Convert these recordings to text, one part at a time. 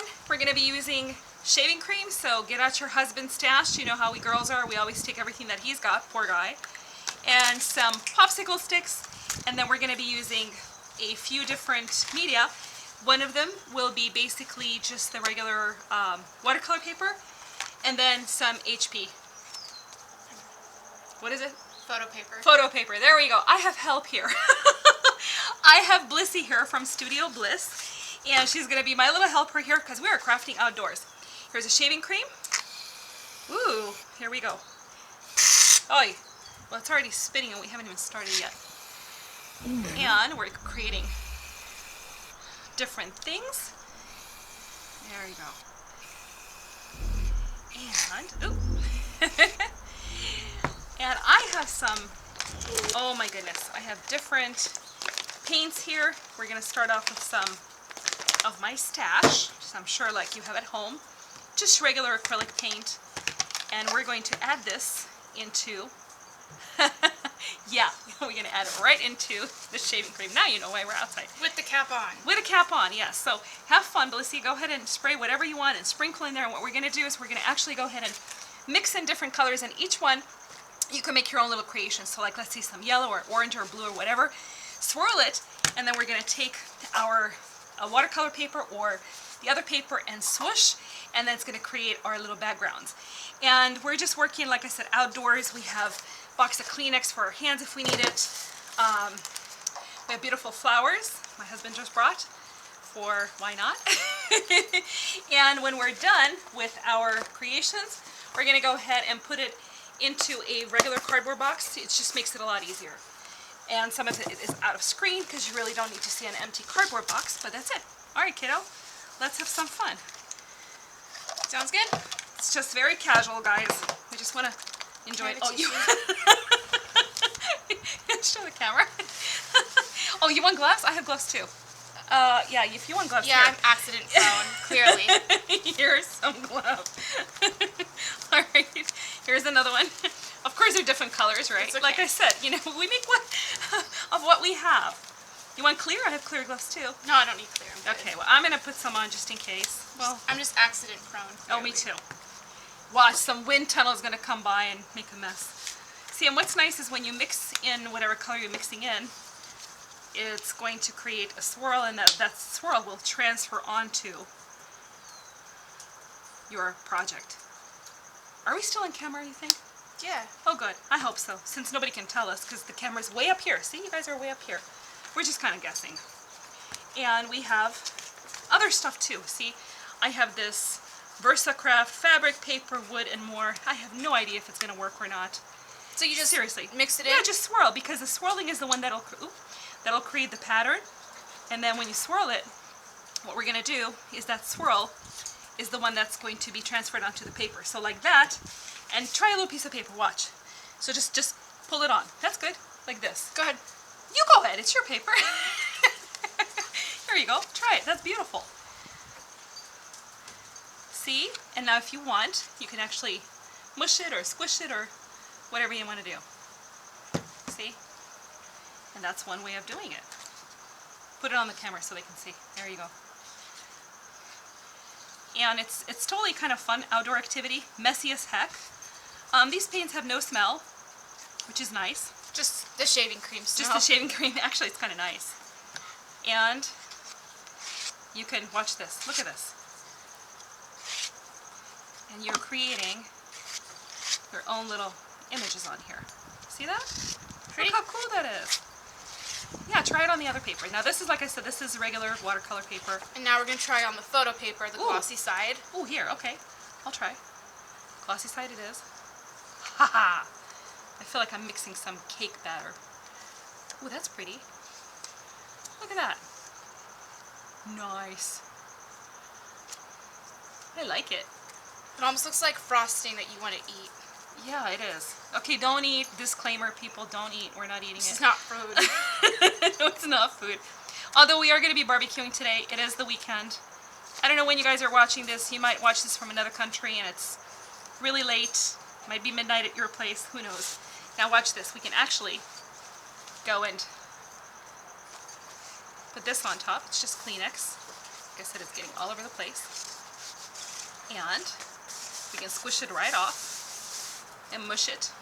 one, we're going to be using shaving cream, so get out your husband's stash. You know how we girls are, we always take everything that he's got, poor guy. And some popsicle sticks, and then we're going to be using a few different media. One of them will be basically just the regular watercolor paper, and then some HP. What is it? Photo paper. Photo paper. There we go. I have help here. I have Blyssey here from Studio Bliss, and she's going to be my little helper here because we are crafting outdoors. Here's a shaving cream. Ooh, here we go. Oh, well, it's already spinning and we haven't even started yet. And we're creating different things. There you go. And, ooh. And I have some, oh my goodness, I have different paints here. We're going to start off with some of my stash, which I'm sure like you have at home. Just regular acrylic paint. And we're going to add this into, yeah, we're going to add it right into the shaving cream. Now you know why we're outside. With the cap on. With a cap on, yes. So have fun, Blyssey. Go ahead and spray whatever you want and sprinkle in there. And what we're going to do is we're going to actually go ahead and mix in different colors, and each one you can make your own little creation. So like, let's see, some yellow or orange or blue or whatever. Swirl it, and then we're going to take our watercolor paper or the other paper and swoosh, and then it's going to create our little backgrounds. And we're just working, like I said, outdoors. We have a box of Kleenex for our hands if we need it. We have beautiful flowers my husband just brought, for why not? And when we're done with our creations, we're going to go ahead and put it into a regular cardboard box. It just makes it a lot easier. And some of it is out of screen because you really don't need to see an empty cardboard box, but that's it. All right, kiddo, let's have some fun. Sounds good? It's just very casual, guys. We just want to enjoy it. Oh, you show the camera. Oh, you want gloves? I have gloves too. Yeah, if you want gloves, yeah, here. I'm accident prone, clearly. Here's some gloves. All right, here's another one. Of course, they're different colors, right? Okay. Like I said, you know, we make one of what we have. You want clear? I have clear gloves too. No, I don't need clear. Okay, well, I'm going to put some on just in case. Well, I'm just accident prone. Clearly. Oh, me too. Watch, some wind tunnel is going to come by and make a mess. See, and what's nice is when you mix in whatever color you're mixing in, it's going to create a swirl, and that swirl will transfer onto your project. Are we still on camera, you think? Yeah. Oh, good. I hope so, since nobody can tell us because the camera's way up here. See, you guys are way up here. We're just kind of guessing. And we have other stuff too. See, I have this VersaCraft fabric, paper, wood, and more. I have no idea if it's going to work or not. So you just seriously mix it in? Yeah, just swirl, because the swirling is the one that'll create the pattern. And then when you swirl it, what we're going to do is that swirl is the one that's going to be transferred onto the paper. So like that, and try a little piece of paper, watch. So just pull it on. That's good, like this. Go ahead. You go ahead, it's your paper. Here you go, try it, that's beautiful. See, and now if you want, you can actually mush it or squish it or whatever you want to do. See? And that's one way of doing it. Put it on the camera so they can see. There you go. And it's totally kind of fun outdoor activity, messy as heck. These paints have no smell, which is nice. Just the shaving cream smell. Just the shaving cream. Actually, it's kind of nice. And you can watch this. Look at this. And you're creating your own little images on here. See that? Pretty. Look how cool that is. Yeah, try it on the other paper. Now this is, like I said, this is regular watercolor paper. And now we're going to try on the photo paper, the glossy side. Oh, here, okay. I'll try. Glossy side it is. Haha! I feel like I'm mixing some cake batter. Oh, that's pretty. Look at that. Nice. I like it. It almost looks like frosting that you want to eat. Yeah, it is. Okay, don't eat. Disclaimer, people, don't eat. We're not eating This it. is not food. No, it's not food. Although we are going to be barbecuing today. It is the weekend. I don't know when you guys are watching this. You might watch this from another country and it's really late. Might be midnight at your place. Who knows? Now watch this. We can actually go and put this on top. It's just Kleenex. Like I said, it's getting all over the place. And we can squish it right off and mush it.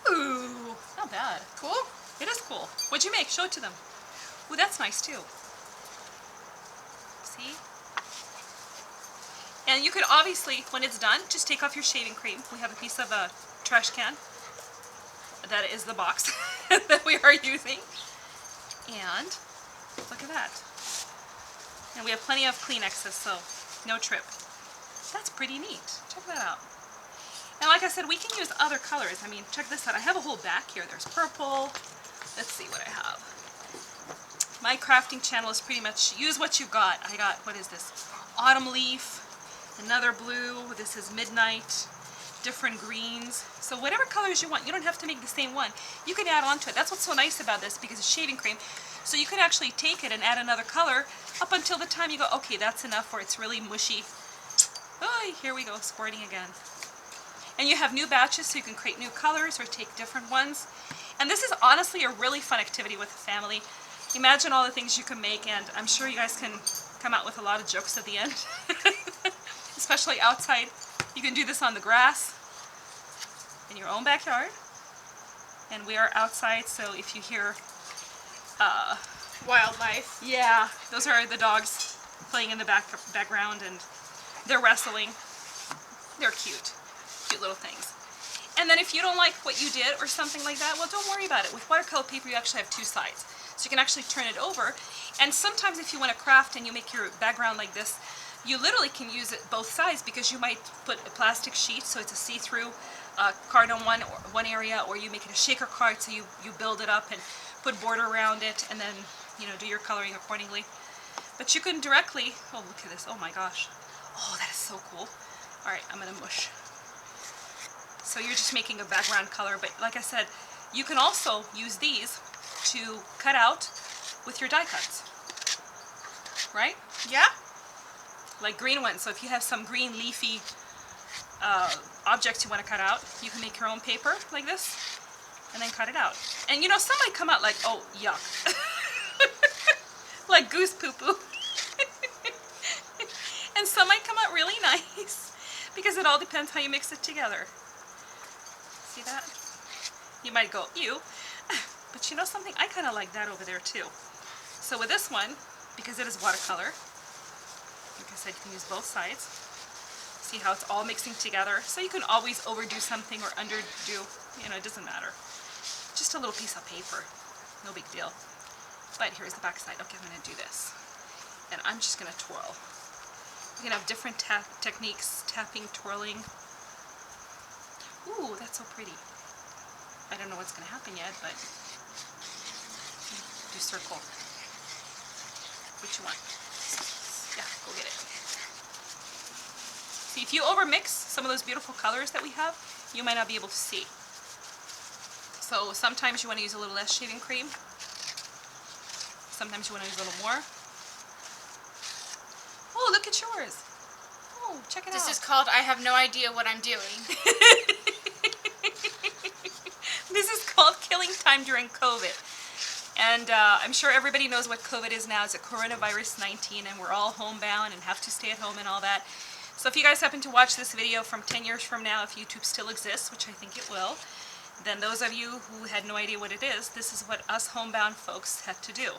Ooh, not bad. Cool? It is cool. What'd you make? Show it to them. Ooh, that's nice too. See? And you could obviously, when it's done, just take off your shaving cream. We have a piece of a trash can. That is the box that we are using. And look at that. And we have plenty of Kleenexes, so no trip. That's pretty neat. Check that out. And like I said, we can use other colors. I mean, check this out. I have a whole back here. There's purple. Let's see what I have. My crafting channel is pretty much use what you've got. I got, what is this? Autumn leaf, another blue. This is midnight, different greens. So whatever colors you want, you don't have to make the same one. You can add on to it. That's what's so nice about this because it's shaving cream. So you can actually take it and add another color up until the time you go, okay, that's enough, or it's really mushy. Oh, here we go, squirting again. And you have new batches, so you can create new colors or take different ones. And this is honestly a really fun activity with the family. Imagine all the things you can make, and I'm sure you guys can come out with a lot of jokes at the end. Especially outside. You can do this on the grass in your own backyard. And we are outside, so if you hear Wildlife. yeah, those are the dogs playing in the background, and they're wrestling. They're cute. Cute little things. And then if you don't like what you did or something like that, well, don't worry about it. With watercolor paper, you actually have two sides. So you can actually turn it over. And sometimes if you want to craft and you make your background like this, you literally can use it both sides because you might put a plastic sheet so it's a see-through card on one area, or you make it a shaker card so you build it up and put border around it and then, you know, do your coloring accordingly. But you can directly, oh, look at this. Oh my gosh. Oh, that is so cool. All right, I'm going to mush. So you're just making a background color, but like I said, you can also use these to cut out with your die cuts, right? Yeah? Like green ones. So if you have some green leafy objects you want to cut out, you can make your own paper like this and then cut it out. And you know, some might come out like, oh, yuck. Like goose poo-poo. And some might come out really nice because it all depends how you mix it together. See that? You might go, ew. But you know something? I kind of like that over there too. So with this one, because it is watercolor, like I said, you can use both sides. See how it's all mixing together? So you can always overdo something or underdo, you know, it doesn't matter. Just a little piece of paper, no big deal. But here's the back side. Okay, I'm going to do this. And I'm just going to twirl. You can have different techniques, tapping, twirling. Ooh, that's so pretty. I don't know what's going to happen yet, but do circle. Which you want? Yeah, go get it. See, if you overmix some of those beautiful colors that we have, you might not be able to see. So sometimes you want to use a little less shaving cream. Sometimes you want to use a little more. Oh, look at yours. Oh, check it out. This is called I have no idea what I'm doing. This is called killing time during COVID. And I'm sure everybody knows what COVID is now. It's a coronavirus 19, and we're all homebound and have to stay at home and all that. So if you guys happen to watch this video from 10 years from now, if YouTube still exists, which I think it will, then those of you who had no idea what it is, this is what us homebound folks had to do.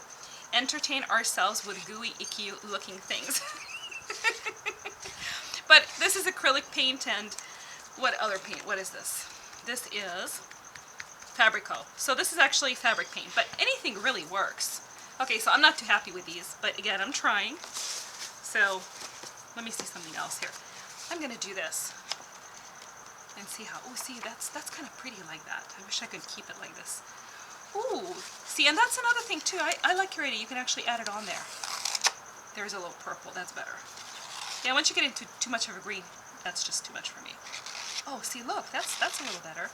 Entertain ourselves with gooey, icky looking things. But this is acrylic paint, and what other paint? What is this? This is Fabrico. So this is actually fabric paint, but anything really works. Okay, so I'm not too happy with these, but again, I'm trying. So let me see something else here. I'm gonna do this and see how, oh, see, that's kind of pretty like that. I wish I could keep it like this. Ooh, see, and that's another thing too. I like your idea. You can actually add it on there. There's a little purple, that's better. Yeah, once you get into too much of a green, that's just too much for me. Oh, see, look, that's a little better.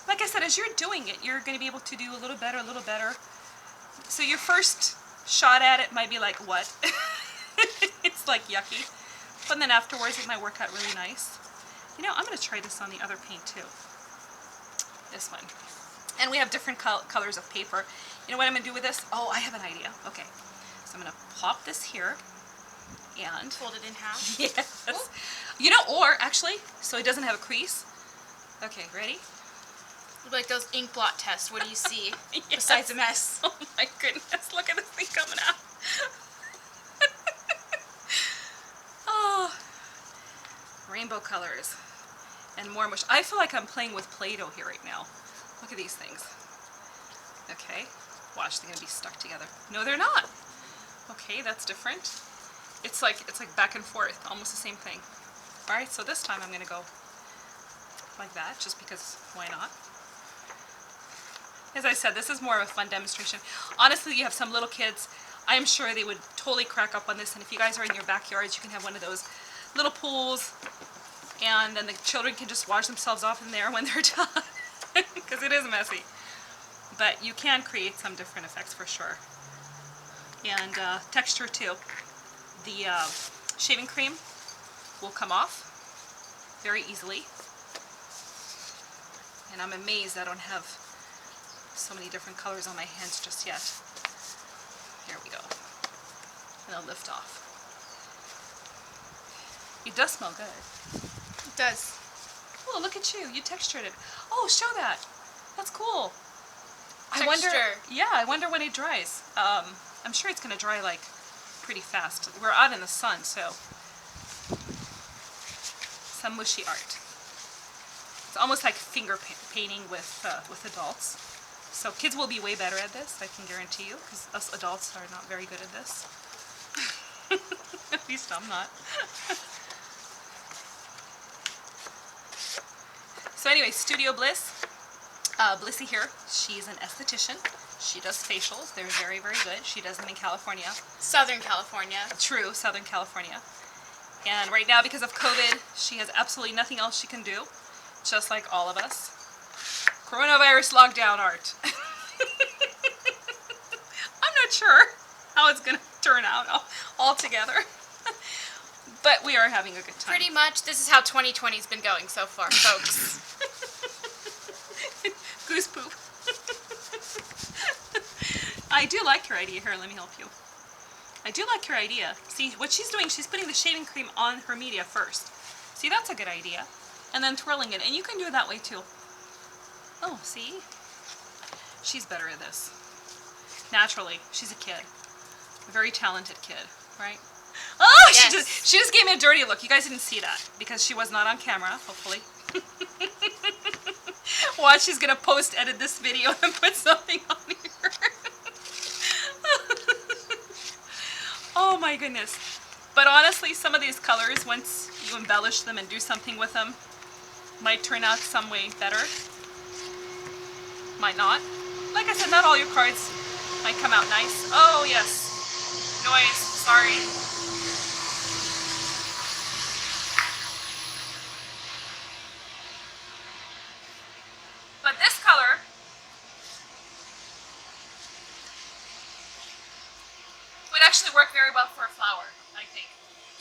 Like I said, as you're doing it, you're going to be able to do a little better, a little better. So your first shot at it might be like, what? It's like yucky. But then afterwards, it might work out really nice. You know, I'm going to try this on the other paint too. This one. And we have different colors of paper. You know what I'm going to do with this? Oh, I have an idea. Okay. So I'm going to plop this here. And Fold it in half. yes. Ooh. You know, or actually, so it doesn't have a crease. Okay, ready? Like those ink blot tests. What do you see Yes. besides a mess? Oh my goodness, look at this thing coming out. Oh, rainbow colors and more mush. I feel like I'm playing with Play-Doh here right now. Look at these things. Okay, watch, they're gonna be stuck together. No, they're not. Okay, that's different. It's like back and forth, almost the same thing. All right, so this time I'm gonna go like that, just because why not? As I said, this is more of a fun demonstration. Honestly, you have some little kids, I'm sure they would totally crack up on this, and if you guys are in your backyards, you can have one of those little pools, and then the children can just wash themselves off in there when they're done, because it is messy. But you can create some different effects for sure. And texture too. The shaving cream will come off very easily. And I'm amazed I don't have so many different colors on my hands just yet. Here we go. And I'll lift off. It does smell good. It does. Oh, look at you. You textured it. Oh, show that. That's cool. Texture. I wonder, yeah, I wonder when it dries. I'm sure it's going to dry like pretty fast. We're out in the sun, so some mushy art. It's almost like finger painting with adults. So kids will be way better at this, I can guarantee you, because us adults are not very good at this. At least I'm not. So anyway, Studio Bliss. Blyssey here, she's an esthetician. She does facials. They're very, very good. She does them in California. Southern California. True, Southern California. And right now, because of COVID, she has absolutely nothing else she can do, just like all of us. Coronavirus lockdown art. I'm not sure how it's going to turn out all together. But we are having a good time. Pretty much, this is how 2020's been going so far, folks. Goose poop. I do like your idea. Here, let me help you. I do like your idea. See, what she's doing, she's putting the shaving cream on her media first. See, that's a good idea. And then twirling it. And you can do it that way too. Oh, see? She's better at this. Naturally. She's a kid. A very talented kid, right? Oh, Yes. she just gave me a dirty look. You guys didn't see that because she was not on camera, hopefully. Watch, she's going to post-edit this video and put something on here. Oh my goodness. But honestly, some of these colors, once you embellish them and do something with them, might turn out some way better. Might not. Like I said, not all your cards might come out nice. Oh yes. Noise. Sorry. But this color would actually work very well for a flower, I think.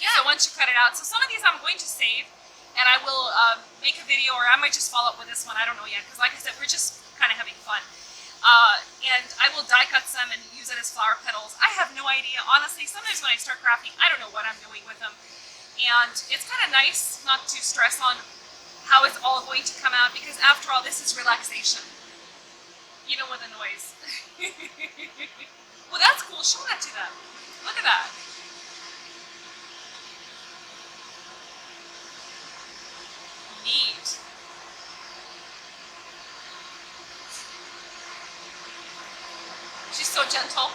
Yeah. So once you cut it out, so some of these I'm going to save, and I will make a video, or I might just follow up with this one. I don't know yet, because like I said, we're just kind of having fun. And I will die cut some and use it as flower petals. I have no idea, honestly. Sometimes when I start crafting, I don't know what I'm doing with them, and it's kind of nice not to stress on how it's all going to come out, because after all, this is relaxation. Even with the noise. Well, that's cool. Show that to them. Look at that. Neat. She's so gentle.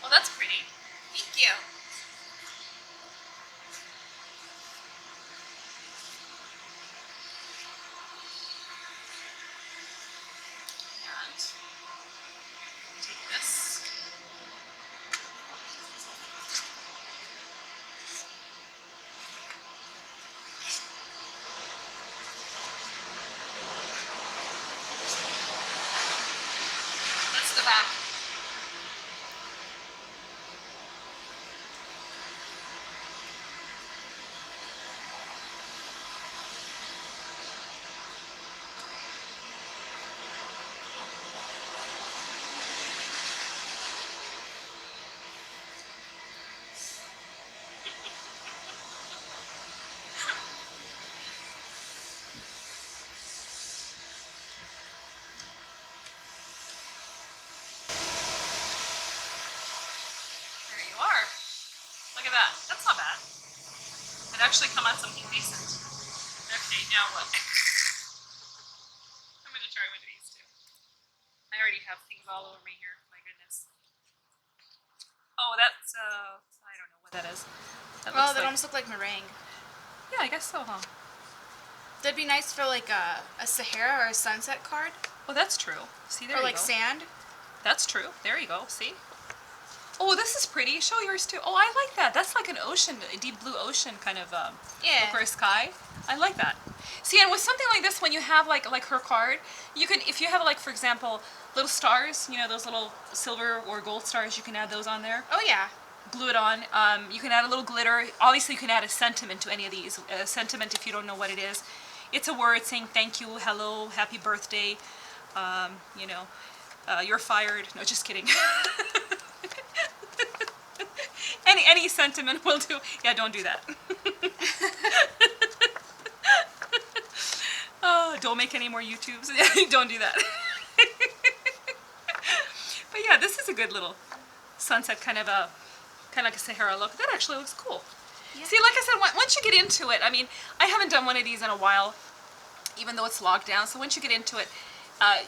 Well, that's pretty. Thank you. And take this. That's the back. actually come out something decent. Okay, now what? I'm gonna try one of these too. I already have things all over me here. My goodness. Oh, that's I don't know what that is. That Well, looks they like, almost look like meringue. yeah, I guess so, huh? That'd be nice for like a Sahara or a sunset card. Oh, that's true. See, there or you like go. sand. That's true. There you go. See? Oh, this is pretty. Show yours too. Oh, I like that. That's like an ocean, a deep blue ocean kind of Yeah. or a sky. I like that. See, and with something like this, when you have like her card, you can, if you have like, for example, little stars, you know, those little silver or gold stars, you can add those on there. Oh yeah. Glue it on. You can add a little glitter. Obviously, you can add a sentiment to any of these. A sentiment, if you don't know what it is, it's a word saying thank you, hello, happy birthday. You know, you're fired. No, just kidding. Any sentiment will do. Yeah, don't do that. Oh, don't make any more YouTubes. Don't do that. But yeah, this is a good little sunset kind of like a Sahara look. That actually looks cool. Yeah. See, like I said, once you get into it, I mean, I haven't done one of these in a while, even though it's locked down. So once you get into it,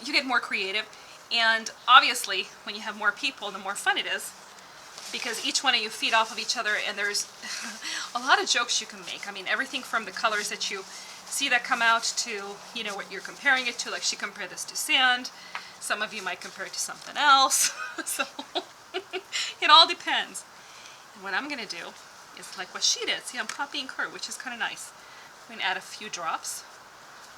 you get more creative. And obviously, when you have more people, the more fun it is. Because each one of you feed off of each other, and there's a lot of jokes you can make. I mean, everything from the colors that you see that come out to, you know, what you're comparing it to. Like, she compared this to sand. Some of you might compare it to something else. So, it all depends. And what I'm going to do is like what she did. See, I'm copying her, which is kind of nice. I'm going to add a few drops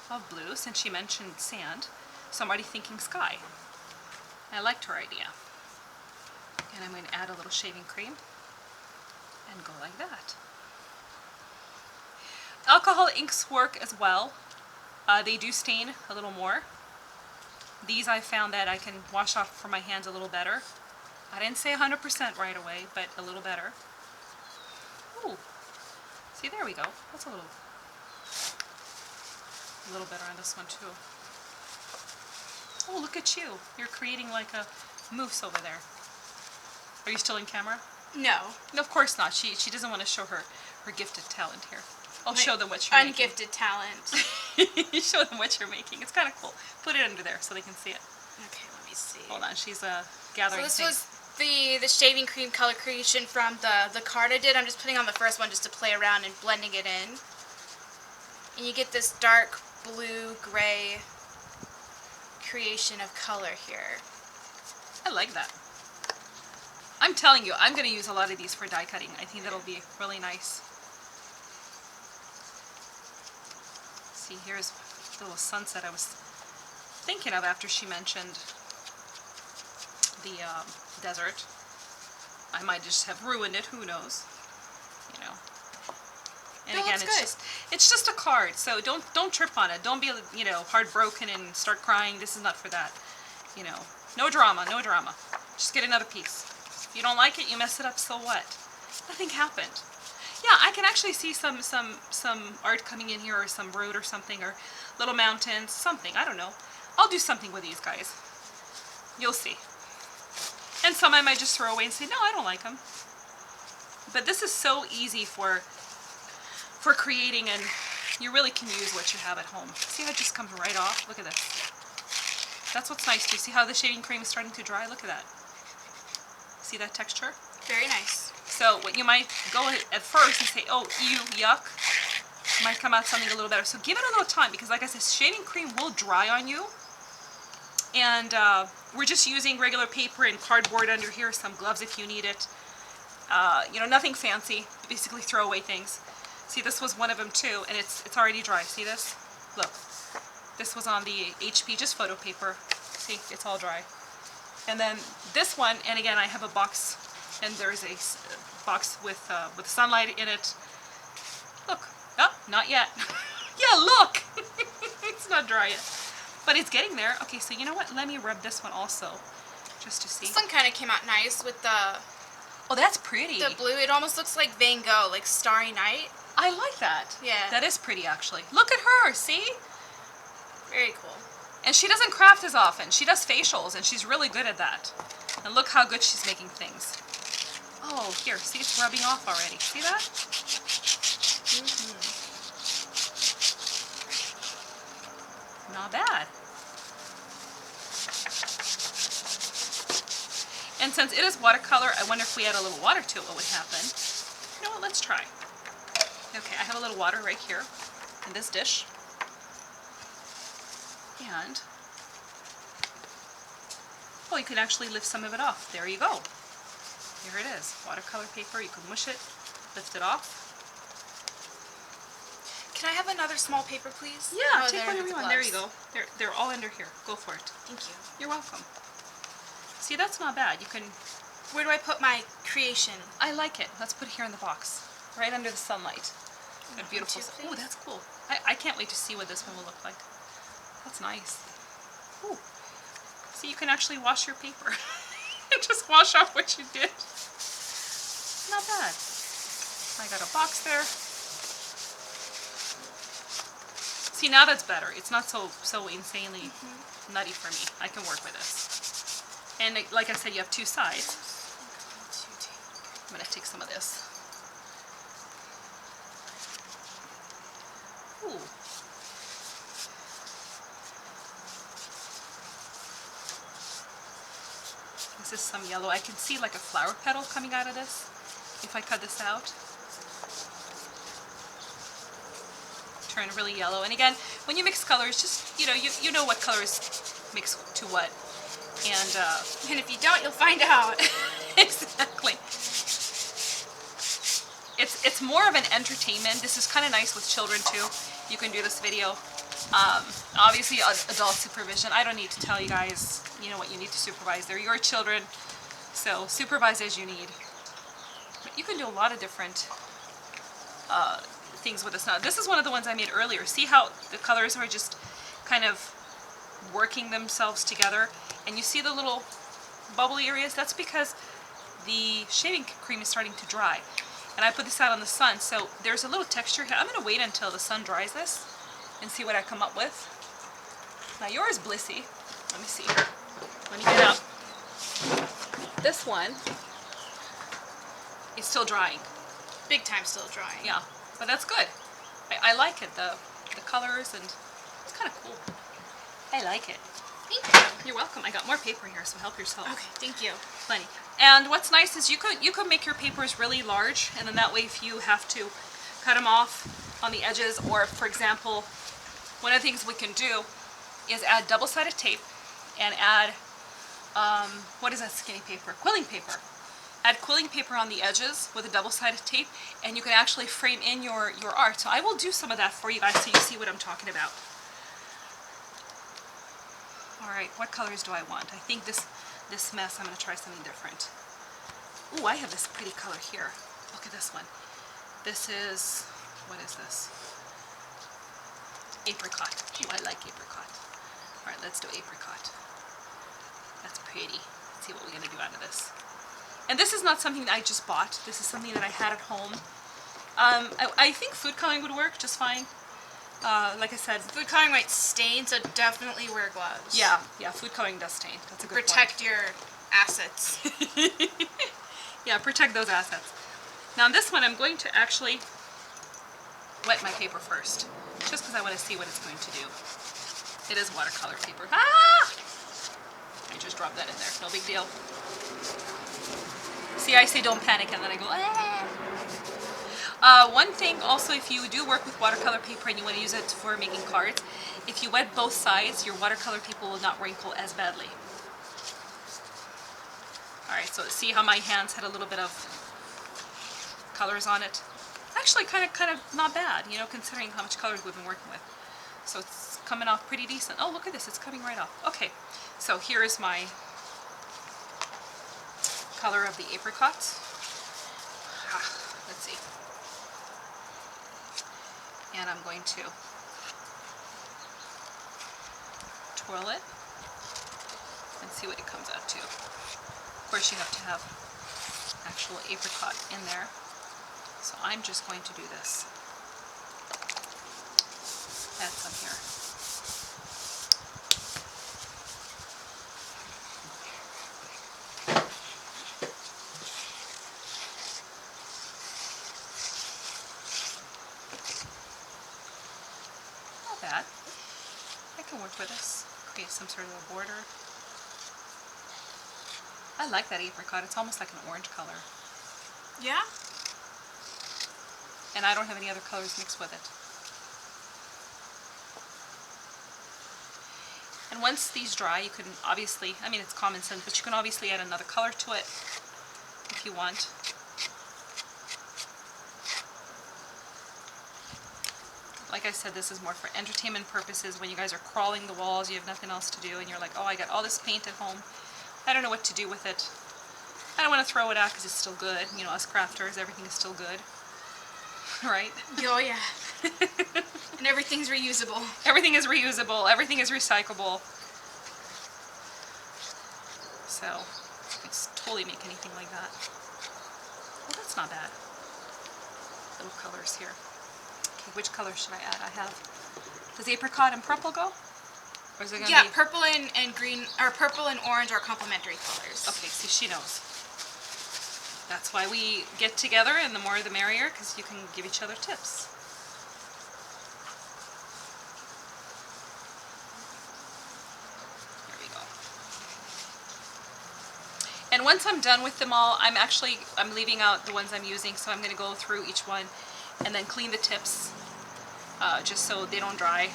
of blue, since she mentioned sand. So I'm already thinking sky. I liked her idea. And I'm going to add a little shaving cream and go like that. Alcohol inks work as well. They do stain a little more. These I found that I can wash off from my hands a little better. I didn't say 100% right away, but a little better. Ooh. See, there we go. That's a little better on this one too. Oh, look at you. You're creating like a moose over there. Are you still in camera? No. No, of course not. She doesn't want to show her gifted talent here. I'll show them what you're making. Ungifted talent. You show them what you're making. It's kind of cool. Put it under there so they can see it. Okay, let me see. Hold on. She's gathering So this things. was the shaving cream color creation from the card I did. I'm just putting on the first one just to play around and blending it in. And you get this dark blue gray creation of color here. I like that. I'm telling you, I'm going to use a lot of these for die cutting. I think that'll be really nice. See, here's the little sunset I was thinking of after she mentioned the desert. I might just have ruined it, who knows, you know. And again, it's just a card, so don't trip on it. Don't be, you know, heartbroken and start crying. This is not for that. You know, no drama, no drama. Just get another piece. If you don't like it, you mess it up, so what? Nothing happened. Yeah, I can actually see some art coming in here, or some road or something, or little mountains, something. I don't know. I'll do something with these guys. You'll see. And some I might just throw away and say, no, I don't like them. But this is so easy for creating, and you really can use what you have at home. See how it just comes right off? Look at this. That's what's nice. Do you see how the shaving cream is starting to dry? Look at that. See that texture? Very nice. So what you might go at first and say, oh, ew, yuck, might come out something a little better. So give it a little time, because like I said, shaving cream will dry on you. And we're just using regular paper and cardboard under here, some gloves if you need it. You know, nothing fancy, basically throwaway things. See, this was one of them too, and it's already dry. See this? Look. This was on the HP, just photo paper. See, it's all dry. And then this one, and again, I have a box, and there's a box with sunlight in it. Look. Oh, not yet. Yeah, look! It's not dry yet. But it's getting there. Okay, so you know what? Let me rub this one also, just to see. This one kind of came out nice with the... Oh, that's pretty. The blue. It almost looks like Van Gogh, like Starry Night. I like that. Yeah. That is pretty, actually. Look at her, see? Very cool. And she doesn't craft as often. She does facials, and she's really good at that. And look how good she's making things. Oh, here, see, it's rubbing off already. See that? Not bad. And since it is watercolor, I wonder if we add a little water to it, what would happen? You know what, let's try. Okay, I have a little water right here in this dish. And, oh, you can actually lift some of it off. There you go. Here it is, watercolor paper. You can mush it, lift it off. Can I have another small paper, please? Yeah, Oh, take there, whatever with you the want. There you gloves. go. They're all under here. Go for it. Thank you. You're welcome. See, that's not bad. You can, Where do I put my creation? I like it. Let's put it here in the box, right under the sunlight. A beautiful. Too, Oh, that's cool. I can't wait to see what this one will look like. That's nice. Ooh. See, you can actually wash your paper and just wash off what you did. Not bad. I got a box there. See, now that's better. It's not so insanely nutty for me. I can work with this. And like I said, you have two sides. I'm going to take some of this. Ooh. This is some yellow. I can see like a flower petal coming out of this if I cut this out. Turn really yellow. And again, when you mix colors, just, you know what colors mix to what. And if you don't, you'll find out. Exactly. It's more of an entertainment. This is kind of nice with children too. You can do this video. Obviously, adult supervision. I don't need to tell you guys, what you need to supervise. They're your children, so supervise as you need. But you can do a lot of different things with this. Now, this is one of the ones I made earlier. See how the colors are just kind of working themselves together, and you see the little bubbly areas? That's because the shaving cream is starting to dry. And I put this out on the sun, so there's a little texture here. I'm going to wait until the sun dries this and see what I come up with. Now yours, Blyssey, let me see here. Let me get out. This one is still drying. Big time still drying. Yeah, but that's good. I like it, the colors, and it's kind of cool. I like it. Thank you. You're welcome. I got more paper here, so help yourself. Okay, thank you. Plenty. And what's nice is you could make your papers really large, and then that way if you have to cut them off on the edges, or for example, one of the things we can do is add double-sided tape and add, what is that skinny paper? Quilling paper. Add quilling paper on the edges with a double-sided tape, and you can actually frame in your art. So I will do some of that for you guys so you see what I'm talking about. Alright, what colors do I want? I think this mess, I'm going to try something different. Ooh, I have this pretty color here. Look at this one. This is, what is this? Apricot. Ooh, I like apricot. Alright, let's do apricot. That's pretty. Let's see what we're going to do out of this. And this is not something that I just bought. This is something that I had at home. I think food coloring would work just fine. Like I said, Food coloring might stain, so definitely wear gloves. yeah, food coloring does stain. That's a good Protect your assets. point. Yeah, protect those assets. Now on this one, I'm going to actually wet my paper first, just because I want to see what it's going to do. It is watercolor paper. Ah! I just dropped that in there. No big deal. See, I say don't panic, and then I go, ah! One thing also, if you do work with watercolor paper and you want to use it for making cards, if you wet both sides, your watercolor paper will not wrinkle as badly. Alright, so see how my hands had a little bit of colors on it? Actually, kind of not bad, considering how much colors we've been working with. So it's coming off pretty decent. Oh, look at this, it's coming right off. Okay, so here is my color of the apricot. Let's see. And I'm going to twirl it and see what it comes out to. Of course, you have to have actual apricot in there. So I'm just going to do this. Add some here. can work with this. Create some sort of a border. I like that apricot. It's almost like an orange color. Yeah? And I don't have any other colors mixed with it. And once these dry, you can obviously, I mean it's common sense, but you can obviously add another color to it if you want. Like I said, this is more for entertainment purposes. When you guys are crawling the walls, you have nothing else to do, and you're like, oh, I got all this paint at home. I don't know what to do with it. I don't want to throw it out because it's still good. You know, us crafters, everything is still good. Right? Oh, yeah. And everything's reusable. Everything is reusable. Everything is recyclable. So, you can totally make anything like that. Well, that's not bad. Little colors here. Okay, which color should I add? I have... Does apricot and purple go? Or is it going to be... purple and green, or purple and orange are complementary colors. Okay, see, she knows. That's why we get together, and the more the merrier, because you can give each other tips. There we go. And once I'm done with them all, I'm leaving out the ones I'm using, so I'm going to go through each one and then clean the tips, just so they don't dry.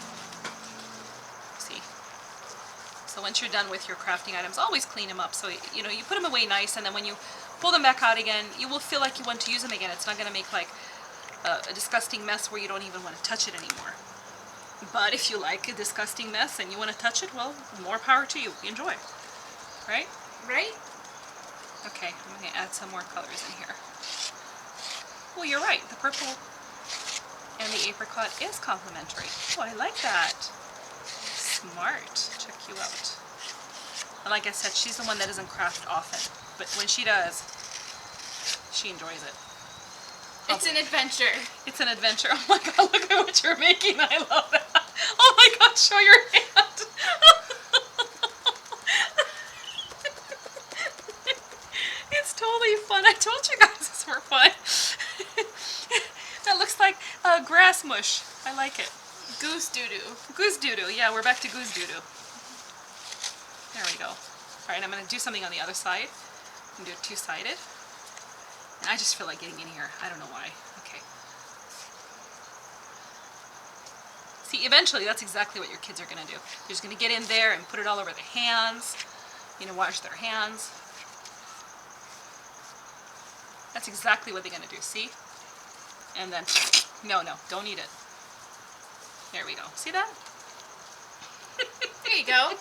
See? So once you're done with your crafting items, always clean them up. So, you know, you put them away nice, and then when you pull them back out again, you will feel like you want to use them again. It's not going to make like a disgusting mess where you don't even want to touch it anymore. But if you like a disgusting mess and you want to touch it, well, more power to you. Enjoy. Right? Right? Okay, I'm going to add some more colors in here. Well, you're right. The purple and the apricot is complementary. Oh, I like that. Smart. Check you out. And like I said, she's the one that doesn't craft often. But when she does, she enjoys it. It's an adventure. It's an adventure. Oh my god, look at what you're making. I love that. Oh my god, show your hand. It's totally fun. I told you guys it's for fun. That looks like grass mush. I like it. Goose doo-doo. Goose doo-doo. Yeah, we're back to goose doo-doo. There we go. Alright, I'm going to do something on the other side. I'm going to do it two-sided. And I just feel like getting in here. I don't know why. Okay. See, eventually that's exactly what your kids are going to do. They're just going to get in there and put it all over their hands. You know, wash their hands. That's exactly what they're going to do. See? And then, no, don't eat it. There we go. See that? There you go.